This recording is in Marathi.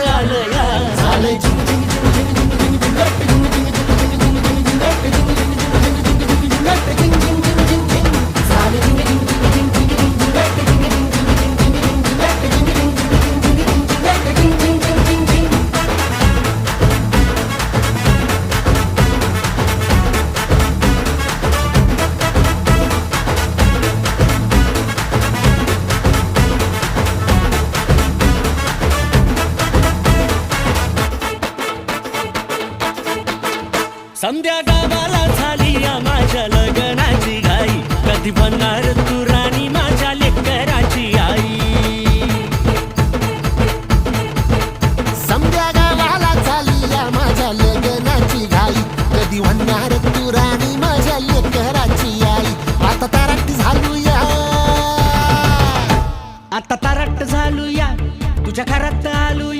आलं या झालं संध्या गावाला झाली या माझ्या लग्नाची घाई कधी बनणार तू